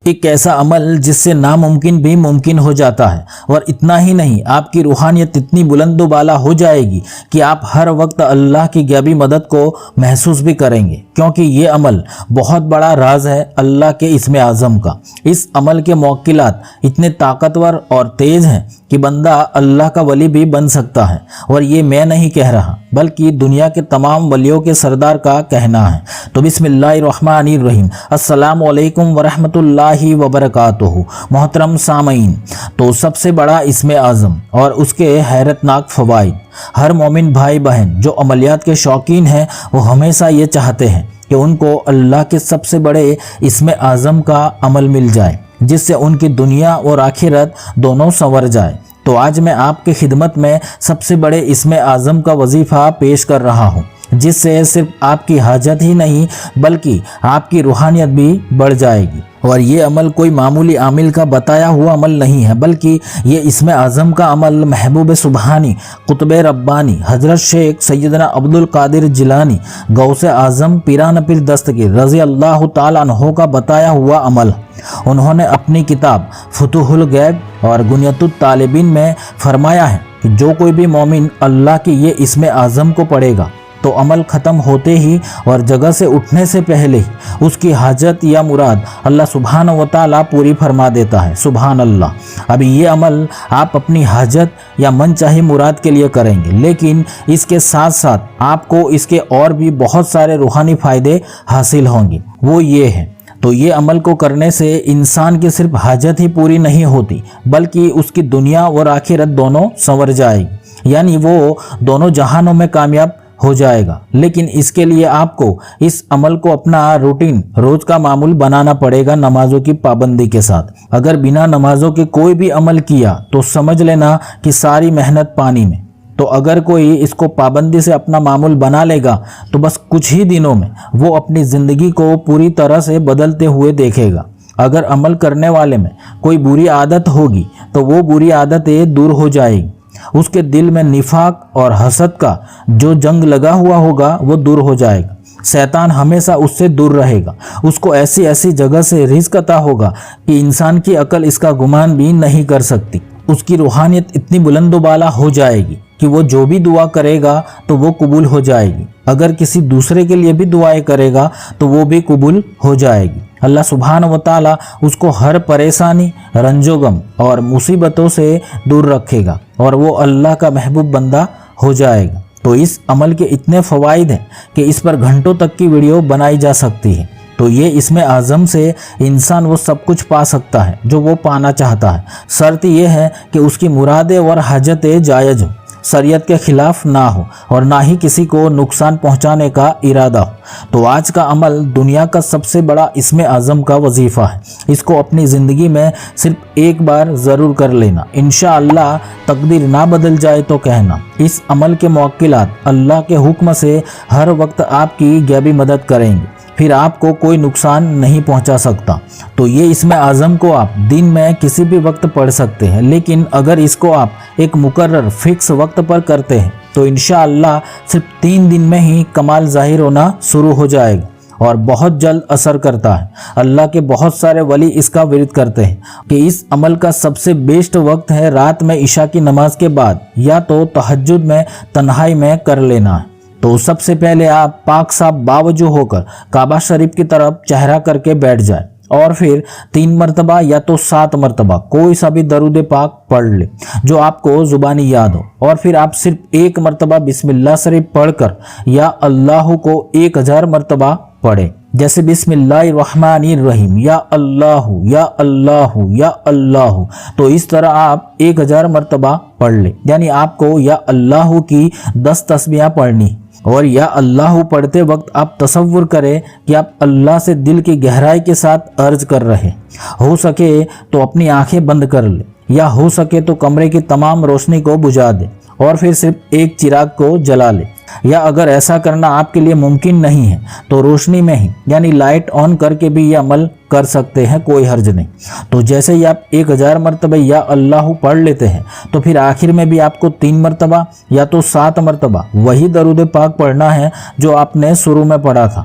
ایک ایسا عمل جس سے ناممکن بھی ممکن ہو جاتا ہے، اور اتنا ہی نہیں، آپ کی روحانیت اتنی بلند و بالا ہو جائے گی کہ آپ ہر وقت اللہ کی غیبی مدد کو محسوس بھی کریں گے، کیونکہ یہ عمل بہت بڑا راز ہے اللہ کے اسم اعظم کا۔ اس عمل کے موکلات اتنے طاقتور اور تیز ہیں کہ بندہ اللہ کا ولی بھی بن سکتا ہے، اور یہ میں نہیں کہہ رہا بلکہ دنیا کے تمام ولیوں کے سردار کا کہنا ہے۔ تو بسم اللہ الرحمن الرحیم، السلام علیکم ورحمۃ اللہ وبرکاتہ۔ محترم سامعین، تو سب سے بڑا اسم اعظم اور اس کے حیرت ناک فوائد، ہر مومن بھائی بہن جو عملیات کے شوقین ہیں وہ ہمیشہ یہ چاہتے ہیں کہ ان کو اللہ کے سب سے بڑے اسم اعظم کا عمل مل جائے، جس سے ان کی دنیا اور آخرت دونوں سنور جائے۔ تو آج میں آپ کی خدمت میں سب سے بڑے اسم اعظم کا وظیفہ پیش کر رہا ہوں، جس سے صرف آپ کی حاجت ہی نہیں بلکہ آپ کی روحانیت بھی بڑھ جائے گی۔ اور یہ عمل کوئی معمولی عامل کا بتایا ہوا عمل نہیں ہے، بلکہ یہ اسم اعظم کا عمل محبوب سبحانی، قطب ربانی، حضرت شیخ سیدنا عبد القادر جیلانی، غوث اعظم پیران پیر دستگیر رضی اللہ تعالیٰ عنہ کا بتایا ہوا عمل۔ انہوں نے اپنی کتاب فتوح الغیب اور غنیۃ الطالبین میں فرمایا ہے کہ جو کوئی بھی مومن اللہ کی یہ اسم اعظم کو پڑھے گا تو عمل ختم ہوتے ہی اور جگہ سے اٹھنے سے پہلے ہی اس کی حاجت یا مراد اللہ سبحانہ و تعالیٰ پوری فرما دیتا ہے۔ سبحان اللہ۔ ابھی یہ عمل آپ اپنی حاجت یا من چاہی مراد کے لیے کریں گے، لیکن اس کے ساتھ ساتھ آپ کو اس کے اور بھی بہت سارے روحانی فائدے حاصل ہوں گے۔ وہ یہ ہیں، تو یہ عمل کو کرنے سے انسان کی صرف حاجت ہی پوری نہیں ہوتی بلکہ اس کی دنیا اور آخرت دونوں سنور جائے گی، یعنی وہ دونوں جہانوں میں کامیاب ہو جائے گا۔ لیکن اس کے لیے آپ کو اس عمل کو اپنا روٹین، روز کا معمول بنانا پڑے گا، نمازوں کی پابندی کے ساتھ۔ اگر بنا نمازوں کے کوئی بھی عمل کیا تو سمجھ لینا کہ ساری محنت پانی میں۔ تو اگر کوئی اس کو پابندی سے اپنا معمول بنا لے گا تو بس کچھ ہی دنوں میں وہ اپنی زندگی کو پوری طرح سے بدلتے ہوئے دیکھے گا۔ اگر عمل کرنے والے میں کوئی بری عادت ہوگی تو وہ بری عادتیں دور ہو جائے گی، اس کے دل میں نفاق اور حسد کا جو جنگ لگا ہوا ہوگا وہ دور ہو جائے گا، شیطان ہمیشہ اس سے دور رہے گا، اس کو ایسی ایسی جگہ سے رزق عطا ہوگا کہ انسان کی عقل اس کا گمان بھی نہیں کر سکتی۔ اس کی روحانیت اتنی بلند و بالا ہو جائے گی کہ وہ جو بھی دعا کرے گا تو وہ قبول ہو جائے گی، اگر کسی دوسرے کے لیے بھی دعائیں کرے گا تو وہ بھی قبول ہو جائے گی۔ اللہ سبحانہ و تعالیٰ اس کو ہر پریشانی، رنج و غم اور مصیبتوں سے دور رکھے گا اور وہ اللہ کا محبوب بندہ ہو جائے گا۔ تو اس عمل کے اتنے فوائد ہیں کہ اس پر گھنٹوں تک کی ویڈیو بنائی جا سکتی ہے۔ تو یہ اسم اعظم سے انسان وہ سب کچھ پا سکتا ہے جو وہ پانا چاہتا ہے، شرط یہ ہے کہ اس کی مرادیں اور حاجتیں جائز ہوں، شریعت کے خلاف نہ ہو اور نہ ہی کسی کو نقصان پہنچانے کا ارادہ ہو۔ تو آج کا عمل دنیا کا سب سے بڑا اسم اعظم کا وظیفہ ہے، اس کو اپنی زندگی میں صرف ایک بار ضرور کر لینا، انشاءاللہ تقدیر نہ بدل جائے تو کہنا۔ اس عمل کے موکلات اللہ کے حکم سے ہر وقت آپ کی غیبی مدد کریں گے، پھر آپ کو کوئی نقصان نہیں پہنچا سکتا۔ تو یہ اسم اعظم کو آپ دن میں کسی بھی وقت پڑھ سکتے ہیں، لیکن اگر اس کو آپ ایک مقرر فکس وقت پر کرتے ہیں تو انشاءاللہ صرف 3 دن میں ہی کمال ظاہر ہونا شروع ہو جائے گا اور بہت جلد اثر کرتا ہے۔ اللہ کے بہت سارے ولی اس کا ورد کرتے ہیں کہ اس عمل کا سب سے بیسٹ وقت ہے رات میں عشاء کی نماز کے بعد، یا تو تہجد میں تنہائی میں کر لینا ہے۔ تو سب سے پہلے آپ پاک صاف باوجو ہو کر کعبہ شریف کی طرف چہرہ کر کے بیٹھ جائیں اور پھر 3 مرتبہ یا تو 7 مرتبہ کوئی سا بھی درود پاک پڑھ لے جو آپ کو زبانی یاد ہو، اور پھر آپ صرف 1 مرتبہ بسم اللہ شریف پڑھ کر یا اللہ کو 1000 مرتبہ پڑھیں، جیسے بسم اللہ الرحمن الرحیم، یا اللہ یا اللہ یا اللہ۔ تو اس طرح آپ 1000 مرتبہ پڑھ لیں، یعنی آپ کو یا اللہ کی 10 تسبیحیں پڑھنی، اور یا اللہ پڑھتے وقت آپ تصور کریں کہ آپ اللہ سے دل کی گہرائی کے ساتھ عرض کر رہے، ہو سکے تو اپنی آنکھیں بند کر لیں، یا ہو سکے تو کمرے کی تمام روشنی کو بجھا دیں اور پھر صرف ایک چراغ کو جلا لیں، یا اگر ایسا کرنا آپ کے لیے ممکن نہیں ہے تو روشنی میں ہی یعنی لائٹ آن کر کے بھی یہ عمل کر سکتے ہیں، کوئی حرج نہیں۔ تو جیسے ہی آپ 1000 مرتبہ یا اللہ پڑھ لیتے ہیں تو پھر آخر میں بھی آپ کو 3 مرتبہ یا تو 7 مرتبہ وہی درود پاک پڑھنا ہے جو آپ نے شروع میں پڑھا تھا،